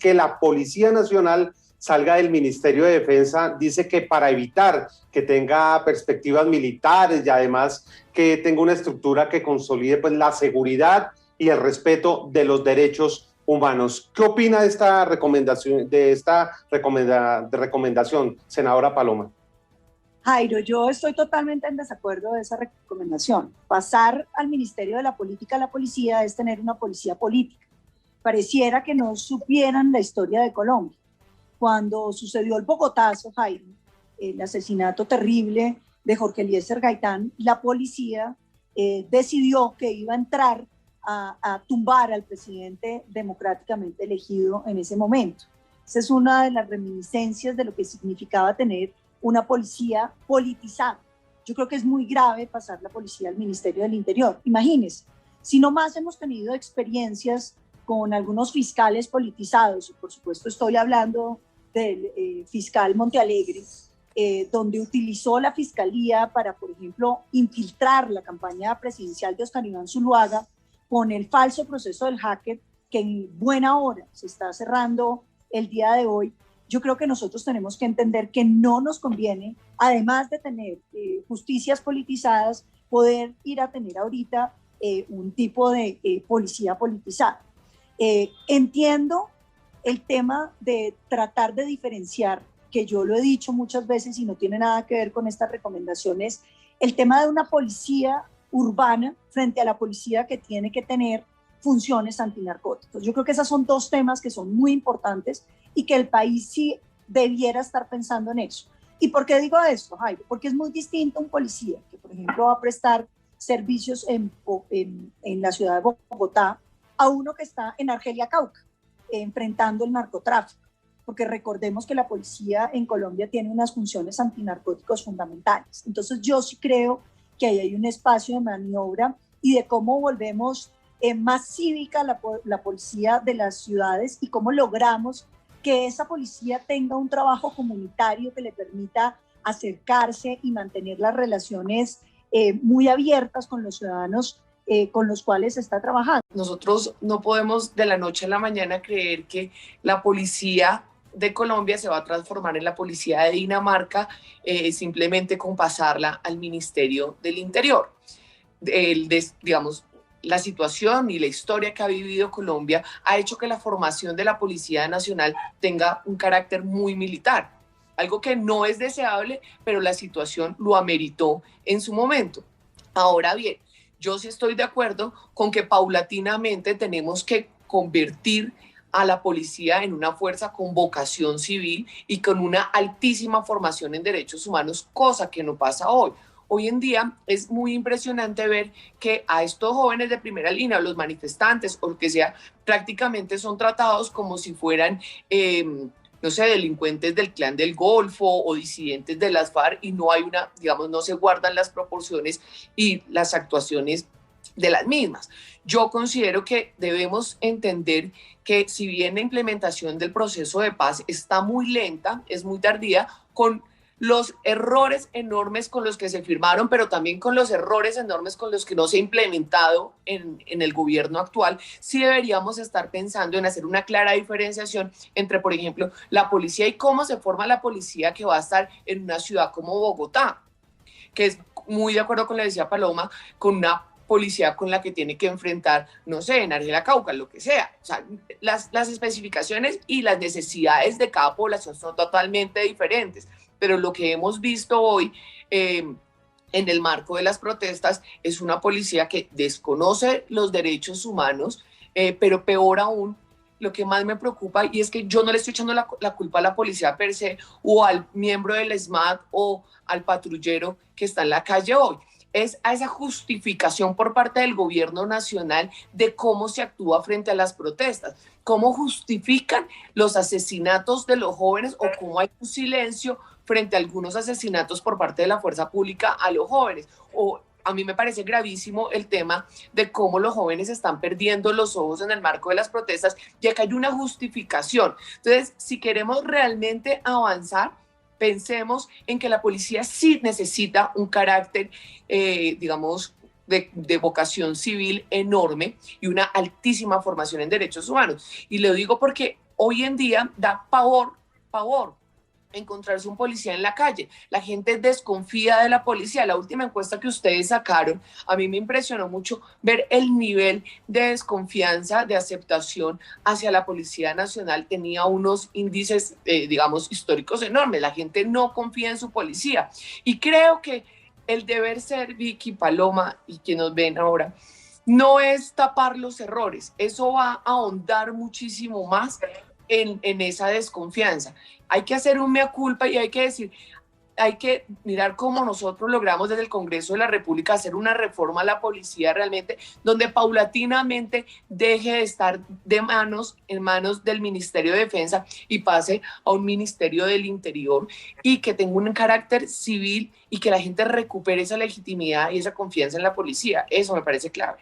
que la Policía Nacional salga del Ministerio de Defensa. Dice que para evitar que tenga perspectivas militares y además que tenga una estructura que consolide pues la seguridad y el respeto de los derechos humanos. ¿Qué opina de esta recomendación, senadora Paloma? Jairo, yo estoy totalmente en desacuerdo de esa recomendación. Pasar al Ministerio de la Política a la policía es tener una policía política. Pareciera que no supieran la historia de Colombia. Cuando sucedió el Bogotazo, Jairo, el asesinato terrible de Jorge Eliezer Gaitán, la policía decidió que iba a entrar a tumbar al presidente democráticamente elegido en ese momento. Esa es una de las reminiscencias de lo que significaba tener una policía politizada. Yo creo que es muy grave pasar la policía al Ministerio del Interior. Imagínense, si nomás hemos tenido experiencias con algunos fiscales politizados, y por supuesto estoy hablando del fiscal Montealegre, donde utilizó la fiscalía para, por ejemplo, infiltrar la campaña presidencial de Oscar Iván Zuluaga con el falso proceso del hacker, que en buena hora se está cerrando el día de hoy. Yo creo que nosotros tenemos que entender que no nos conviene, además de tener justicias politizadas, poder ir a tener ahorita un tipo de policía politizada. Entiendo el tema de tratar de diferenciar, que yo lo he dicho muchas veces y no tiene nada que ver con estas recomendaciones, el tema de una policía urbana frente a la policía que tiene que tener funciones antinarcóticos. Yo creo que esos son dos temas que son muy importantes y que el país sí debiera estar pensando en eso. ¿Y por qué digo esto, Jairo? Porque es muy distinto un policía que, por ejemplo, va a prestar servicios en la ciudad de Bogotá a uno que está en Argelia, Cauca, enfrentando el narcotráfico. Porque recordemos que la policía en Colombia tiene unas funciones antinarcóticos fundamentales. Entonces yo sí creo que ahí hay un espacio de maniobra y de cómo volvemos más cívica la policía de las ciudades y cómo logramos que esa policía tenga un trabajo comunitario que le permita acercarse y mantener las relaciones muy abiertas con los ciudadanos con los cuales está trabajando. Nosotros no podemos de la noche a la mañana creer que la policía de Colombia se va a transformar en la policía de Dinamarca simplemente con pasarla al Ministerio del Interior. Digamos, la situación y la historia que ha vivido Colombia ha hecho que la formación de la Policía Nacional tenga un carácter muy militar, algo que no es deseable, pero la situación lo ameritó en su momento. Ahora bien, yo sí estoy de acuerdo con que paulatinamente tenemos que convertir a la policía en una fuerza con vocación civil y con una altísima formación en derechos humanos, cosa que no pasa hoy. Hoy en día es muy impresionante ver que a estos jóvenes de primera línea, los manifestantes o lo que sea, prácticamente son tratados como si fueran, no sé, delincuentes del Clan del Golfo o disidentes de las FARC y no hay una, digamos, no se guardan las proporciones y las actuaciones de las mismas. Yo considero que debemos entender que si bien la implementación del proceso de paz está muy lenta, es muy tardía, con los errores enormes con los que se firmaron, pero también con los errores enormes con los que no se ha implementado en el gobierno actual, sí deberíamos estar pensando en hacer una clara diferenciación entre, por ejemplo, la policía y cómo se forma la policía que va a estar en una ciudad como Bogotá, que es muy de acuerdo con lo que decía Paloma, con una policía con la que tiene que enfrentar, no sé, en Argelia, Cauca, lo que sea. O sea, las especificaciones y las necesidades de cada población son totalmente diferentes. Pero lo que hemos visto hoy en el marco de las protestas es una policía que desconoce los derechos humanos, pero peor aún, lo que más me preocupa, y es que yo no le estoy echando la culpa a la policía per se o al miembro del SMAT o al patrullero que está en la calle hoy, es a esa justificación por parte del gobierno nacional de cómo se actúa frente a las protestas, cómo justifican los asesinatos de los jóvenes o cómo hay un silencio frente a algunos asesinatos por parte de la fuerza pública a los jóvenes. O a mí me parece gravísimo el tema de cómo los jóvenes están perdiendo los ojos en el marco de las protestas, ya que hay una justificación. Entonces, si queremos realmente avanzar, pensemos en que la policía sí necesita un carácter, digamos, de vocación civil enorme y una altísima formación en derechos humanos. Y lo digo porque Hoy en día da pavor encontrarse un policía en la calle. La gente desconfía de la policía. La última encuesta que ustedes sacaron, a mí me impresionó mucho ver el nivel de desconfianza, de aceptación hacia la Policía Nacional. Tenía unos índices, digamos, históricos enormes. La gente no confía en su policía. Y creo que el deber ser, Vicky, Paloma y quienes nos ven ahora, no es tapar los errores. Eso va a ahondar muchísimo más en esa desconfianza. Hay que hacer un mea culpa y hay que decir, hay que mirar cómo nosotros logramos desde el Congreso de la República hacer una reforma a la policía realmente, donde paulatinamente deje de estar en manos del Ministerio de Defensa y pase a un Ministerio del Interior, y que tenga un carácter civil y que la gente recupere esa legitimidad y esa confianza en la policía. Eso me parece clave.